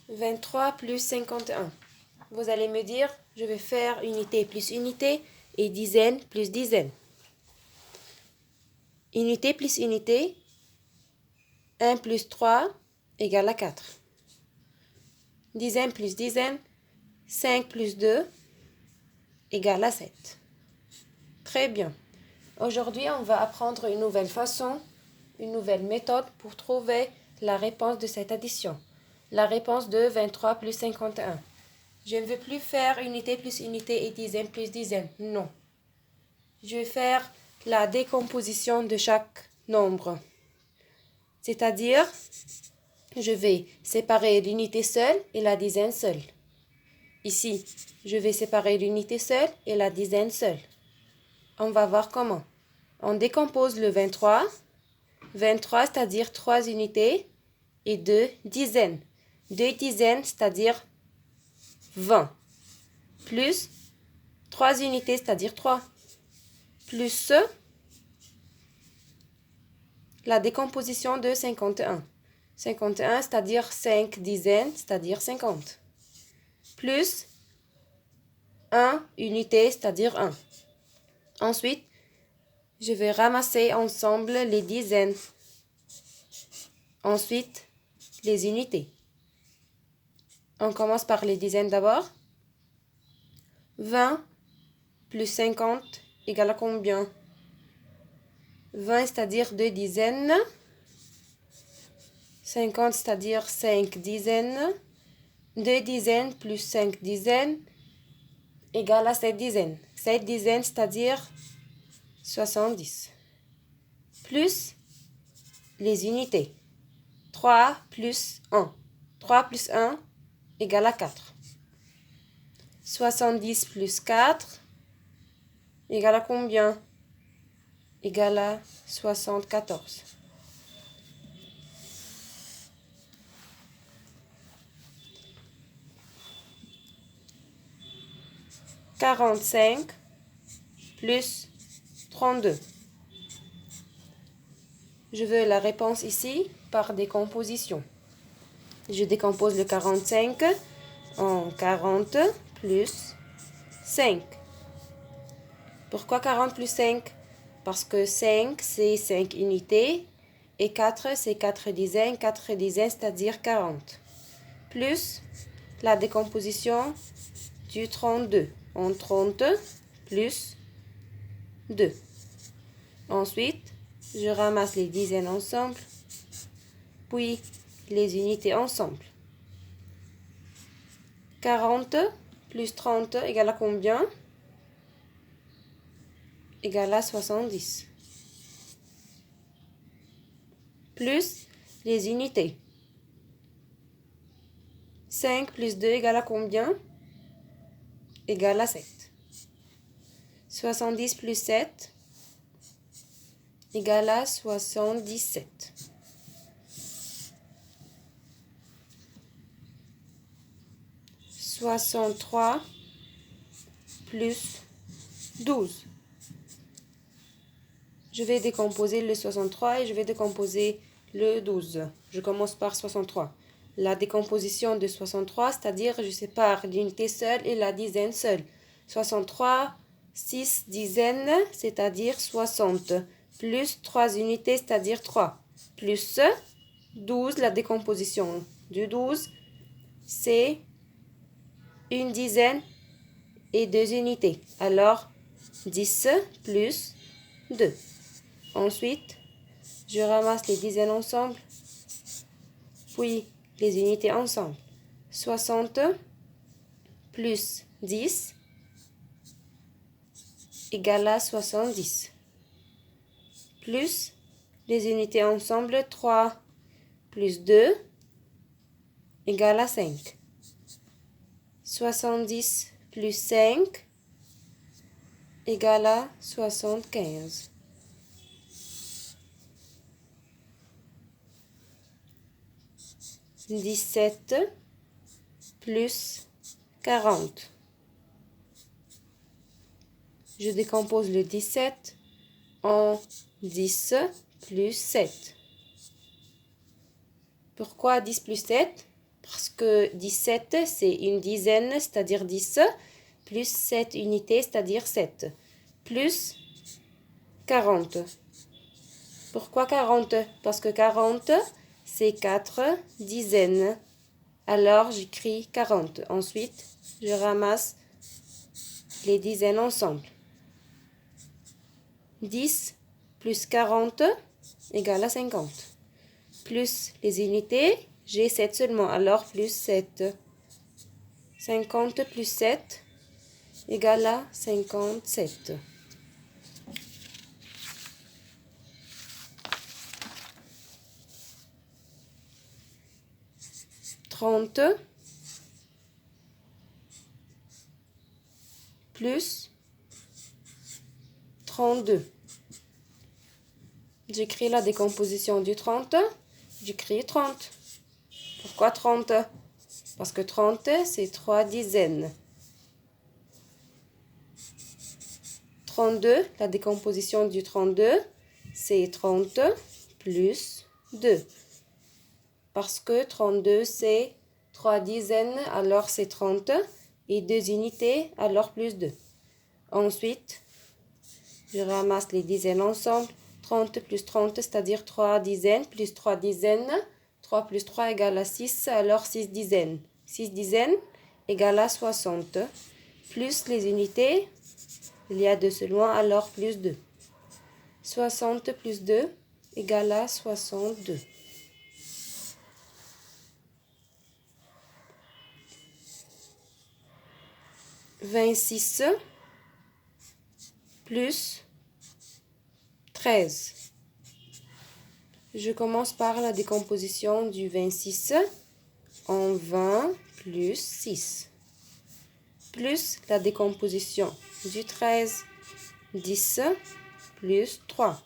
23 plus 51. Vous allez me dire, je vais faire unité plus unité et dizaine plus dizaine. Unité plus unité, 1 plus 3 égale à 4. Dizaine plus dizaine, 5 plus 2 égale à 7. Très bien. Aujourd'hui, on va apprendre une nouvelle façon, une nouvelle méthode pour trouver la réponse de cette addition. La réponse de 23 plus 51. Je ne veux plus faire unité plus unité et dizaine plus dizaine. Non. Je vais faire la décomposition de chaque nombre. C'est-à-dire, je vais séparer l'unité seule et la dizaine seule. Ici, je vais séparer l'unité seule et la dizaine seule. On va voir comment. On décompose le 23. 23, c'est-à-dire 3 unités et 2 dizaines. 2 dizaines, c'est-à-dire 20. Plus 3 unités, c'est-à-dire 3. Plus la décomposition de 51. 51, c'est-à-dire 5 dizaines, c'est-à-dire 50. Plus 1 unité, c'est-à-dire 1. Ensuite, je vais ramasser ensemble les dizaines. Ensuite, les unités. On commence par les dizaines d'abord. 20 plus 50 égale à combien? 20, c'est-à-dire 2 dizaines. 50, c'est-à-dire 5 dizaines. 2 dizaines plus 5 dizaines égale à 7 dizaines. 7 dizaines, c'est-à-dire 70. Plus les unités. 3 plus 1. 3 plus 1 égale à 4. 70 plus 4 égale à combien? Égale à 74. « 45 plus 32. Je veux la réponse ici par décomposition. Je décompose le 45 en 40 plus 5. Pourquoi 40 plus 5? Parce que 5, c'est 5 unités et 4, c'est 4 dizaines. 4 dizaines, c'est-à-dire 40. Plus la décomposition du 32. En 30 plus 2. Ensuite, je ramasse les dizaines ensemble, puis les unités ensemble. 40 plus 30 égale à combien? Égale à 70. Plus les unités. 5 plus 2 égale à combien? Égale à 7. 70 plus 7 égale à 77. 63 plus 12. Je vais décomposer le 63 et je vais décomposer le 12. Je commence par 63. La décomposition de 63, c'est-à-dire je sépare l'unité seule et la dizaine seule. 63, 6 dizaines, c'est-à-dire 60. Plus 3 unités, c'est-à-dire 3. Plus 12, la décomposition du 12, c'est une dizaine et 2 unités. Alors, 10 plus 2. Ensuite, je ramasse les dizaines ensemble, puis les unités ensemble. 60 plus 10 égale à 70. Plus les unités ensemble, 3 plus 2 égale à 5. 70 plus 5 égale à 75. 17 plus 40. Je décompose le 17 en 10 plus 7. Pourquoi 10 plus 7? Parce que 17, c'est une dizaine, c'est-à-dire 10, plus 7 unités, c'est-à-dire 7, plus 40. Pourquoi 40? Parce que 40, c'est 4 dizaines. Alors, j'écris 40. Ensuite, je ramasse les dizaines ensemble. 10 plus 40 égale à 50. Plus les unités, j'ai 7 seulement, alors plus 7. 50 plus 7 égale à 57. 30 plus 32. J'écris la décomposition du 30. J'écris 30. Pourquoi 30? Parce que 30, c'est 3 dizaines. 32, la décomposition du 32, c'est 30 plus 2. Parce que 32, c'est 3 dizaines, alors c'est 30. Et 2 unités, alors plus 2. Ensuite, je ramasse les dizaines ensemble. 30 plus 30, c'est-à-dire 3 dizaines, plus 3 dizaines. 3 plus 3 égale à 6, alors 6 dizaines. 6 dizaines égale à 60. Plus les unités, il y a 2 seulement, alors plus 2. 60 plus 2 égale à 62. « 26 plus 13. Je commence par la décomposition du 26 en 20 plus 6. Plus la décomposition du 13, 10 plus 3.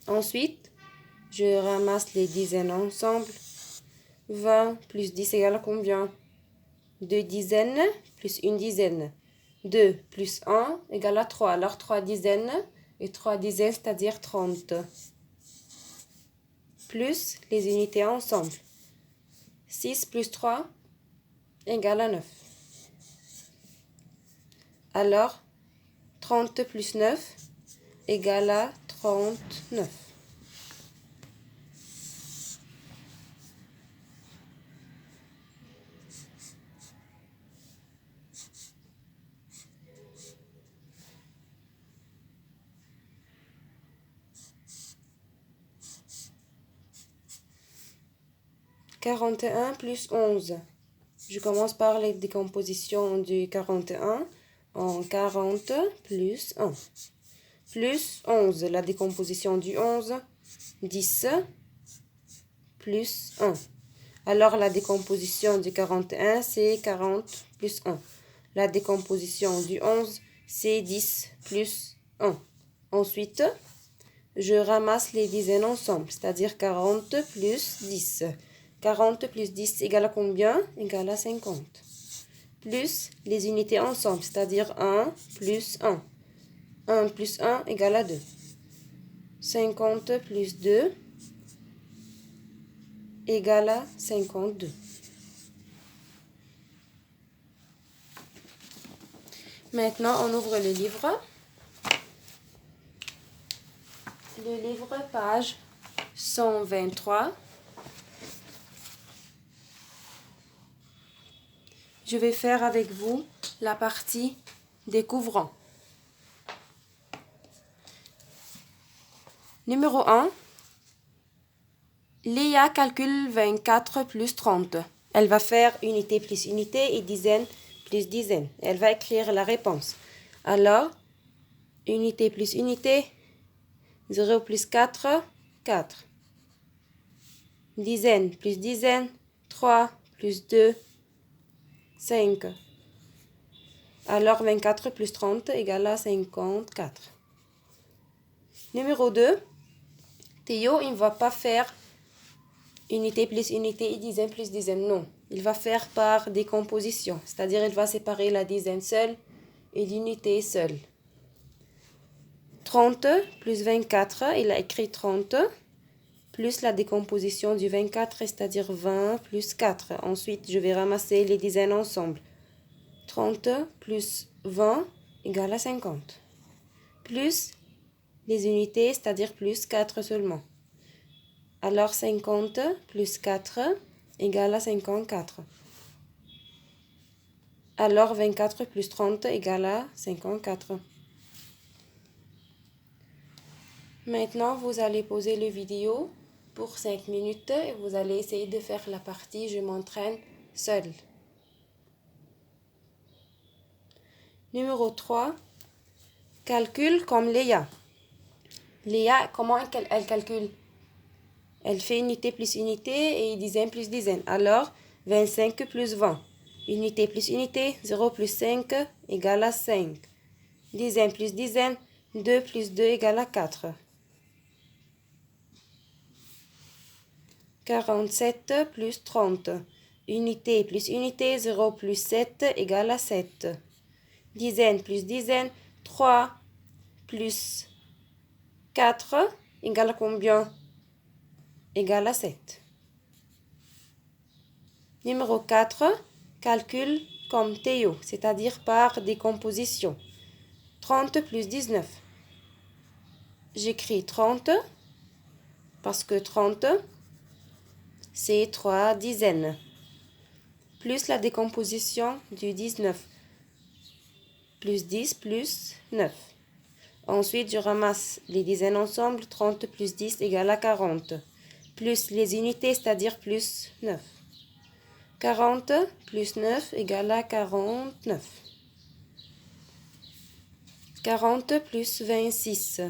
Ensuite, je ramasse les dizaines ensemble. 20 plus 10 égale à combien? 2 dizaines plus une dizaine. 2 plus 1 égale à 3. Alors 3 dizaines et 3 dizaines, c'est-à-dire 30. Plus les unités ensemble. 6 plus 3 égale à 9. Alors, 30 plus 9 égale à 39. « 41 plus 11. Je commence par les décompositions du 41 en 40 plus 1. Plus 11, la décomposition du 11, 10 plus 1. Alors la décomposition du 41, c'est 40 plus 1. La décomposition du 11, c'est 10 plus 1. Ensuite, je ramasse les dizaines ensemble, c'est-à-dire 40 plus 10. 40 plus 10 égale à combien? Égale à 50. Plus les unités ensemble, c'est-à-dire 1 plus 1. 1 plus 1 égale à 2. 50 plus 2 égale à 52. Maintenant, on ouvre le livre. Le livre, page 123. Je vais faire avec vous la partie découvrant. Numéro 1. Léa calcule 24 plus 30. Elle va faire unité plus unité et dizaine plus dizaine. Elle va écrire la réponse. Alors, unité plus unité, 0 plus 4, 4. Dizaine plus dizaine, 3 plus 2, 5. Alors, 24 plus 30 égale à 54. Numéro 2. Théo, il ne va pas faire unité plus unité et dizaine plus dizaine. Non, il va faire par décomposition. C'est-à-dire, il va séparer la dizaine seule et l'unité seule. 30 plus 24, il a écrit 30. plus la décomposition du 24, c'est-à-dire 20 plus 4. Ensuite, je vais ramasser les dizaines ensemble. 30 plus 20 égale à 50. Plus les unités, c'est-à-dire plus 4 seulement. Alors 50 plus 4 égale à 54. Alors 24 plus 30 égale à 54. Maintenant, vous allez poser la vidéo pour 5 minutes et vous allez essayer de faire la partie je m'entraîne seule. Numéro 3. Calcul comme Léa. Léa, comment elle calcule? Elle fait unité plus unité et dizaine plus dizaine. Alors, 25 plus 20. Unité plus unité, 0 plus 5 égale à 5. Dizaine plus dizaine, 2 plus 2 égale à 4. 47 plus 30. Unité plus unité, 0 plus 7 égale à 7. Dizaine plus dizaine, 3 plus 4 égale à combien? Égale à 7. Numéro 4, calcul comme Théo, c'est-à-dire par décomposition. 30 plus 19. J'écris 30 parce que 30, c'est 3 dizaines. Plus la décomposition du 19. Plus 10 plus 9. Ensuite, je ramasse les dizaines ensemble. 30 plus 10 égale à 40. Plus les unités, c'est-à-dire plus 9. 40 plus 9 égale à 49. 40 plus 26.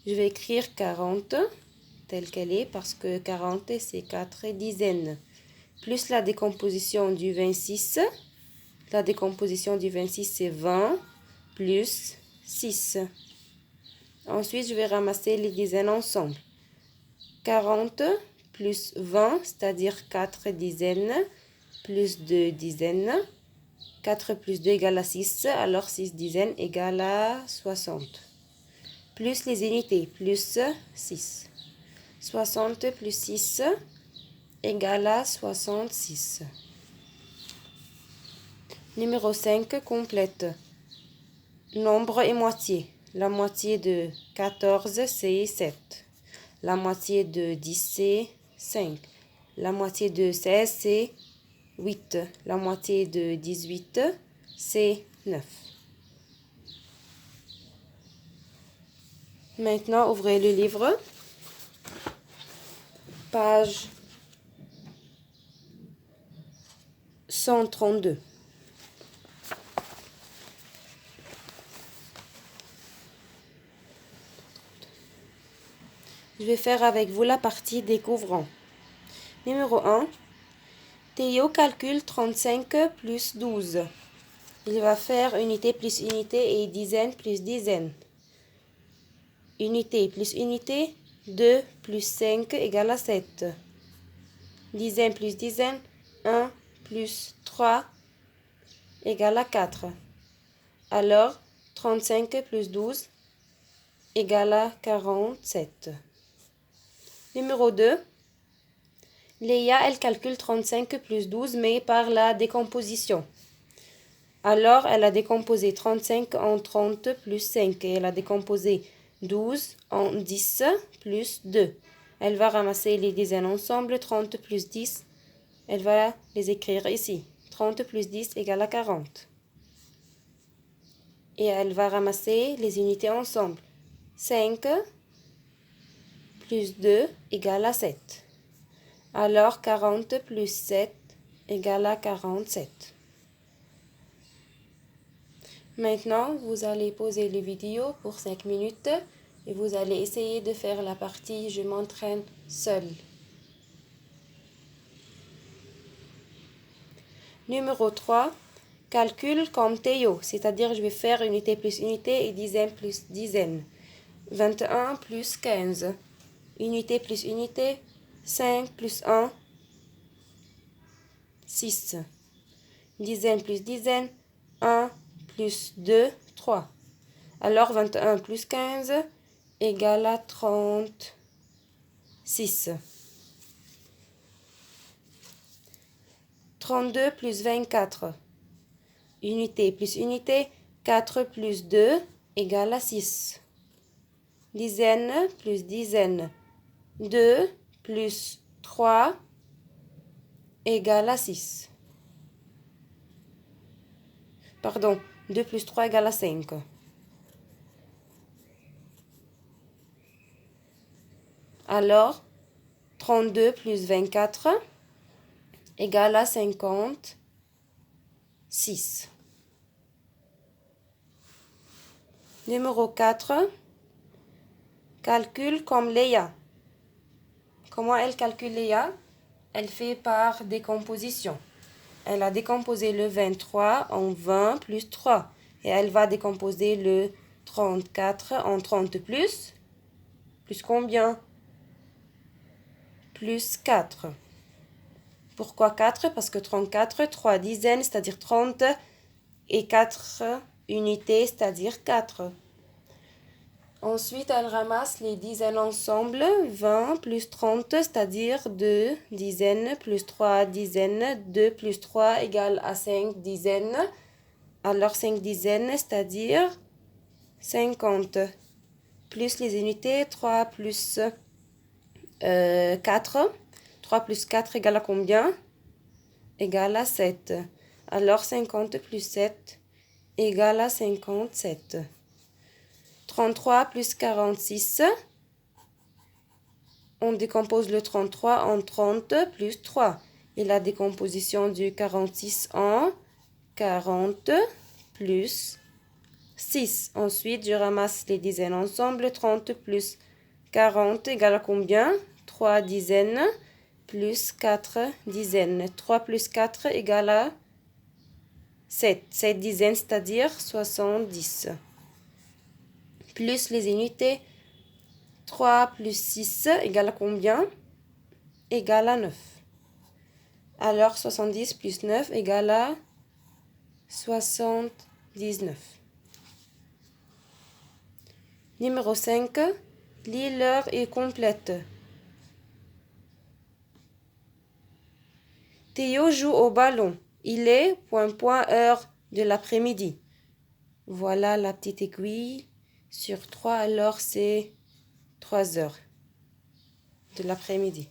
Je vais écrire 40 telle qu'elle est parce que 40 c'est 4 dizaines. Plus la décomposition du 26. La décomposition du 26 c'est 20 plus 6. Ensuite, je vais ramasser les dizaines ensemble. 40 plus 20, c'est-à-dire 4 dizaines, plus 2 dizaines. 4 plus 2 égale à 6, alors 6 dizaines égale à 60. Plus les unités, plus 6. 60 plus 6 égale à 66. Numéro 5, complète. Nombre et moitié. La moitié de 14, c'est 7. La moitié de 10, c'est 5. La moitié de 16, c'est 8. La moitié de 18, c'est 9. Maintenant, ouvrez le livre. Page 132. Je vais faire avec vous la partie découvrant. Numéro 1. Théo calcule 35 plus 12. Il va faire unité plus unité et dizaine plus dizaine. Unité plus unité, 2 plus 5 égale à 7. Dizaine plus dizaine, 1 plus 3 égale à 4. Alors, 35 plus 12 égale à 47. Numéro 2. Léa, elle calcule 35 plus 12, mais par la décomposition. Alors, elle a décomposé 35 en 30 plus 5 et elle a décomposé 12 en 10 plus 2. Elle va ramasser les dizaines ensemble, 30 plus 10, elle va les écrire ici. 30 plus 10 égale à 40. Et elle va ramasser les unités ensemble. 5 plus 2 égale à 7. Alors 40 plus 7 égale à 47. Maintenant, vous allez poser les vidéos pour 5 minutes et vous allez essayer de faire la partie je m'entraîne seule. Numéro 3, calcul comme Théo, c'est-à-dire je vais faire unité plus unité et dizaine plus dizaine. 21 plus 15. Unité plus unité, 5 plus 1, 6. Dizaine plus dizaine, 1 plus 2, 3. Alors 21 plus 15 égale à 36. 6. 32 plus 24. Unité plus unité. 4 plus 2 égale à 6. Dizaine plus dizaine. 2 plus 3 égale à 6. Pardon, 2 plus 3 égale à 5. Alors, 32 plus 24 égale à 56. Numéro 4. Calcul comme Léa. Comment elle calcule Léa? Elle fait par décomposition. Elle a décomposé le 23 en 20 plus 3. Et elle va décomposer le 34 en 30 plus. Plus combien? Plus 4. Pourquoi 4? Parce que 34, 3 dizaines, c'est-à-dire 30, et 4 unités, c'est-à-dire 4. Ensuite, elle ramasse les dizaines ensemble. 20 plus 30, c'est-à-dire 2 dizaines, plus 3 dizaines. 2 plus 3 égale à 5 dizaines. Alors 5 dizaines, c'est-à-dire 50. Plus les unités, 3 plus 4. 3 plus 4 égale à combien? Égale à 7. Alors 50 plus 7 égale à 57. 33 plus 46. On décompose le 33 en 30 plus 3. Et la décomposition du 46 en 40 plus 6. Ensuite, je ramasse les dizaines ensemble. 30 plus 40 égale à combien? 3 dizaines plus 4 dizaines. 3 plus 4 égale à 7. 7 dizaines, c'est-à-dire 70. Plus les unités. 3 plus 6 égale à combien? Égale à 9. Alors 70 plus 9 égale à 79. Numéro 5. Lis l'heure et complète. Théo joue au ballon. Il est ... heure de l'après-midi. Voilà la petite aiguille. Sur 3, alors c'est 3 heures de l'après-midi.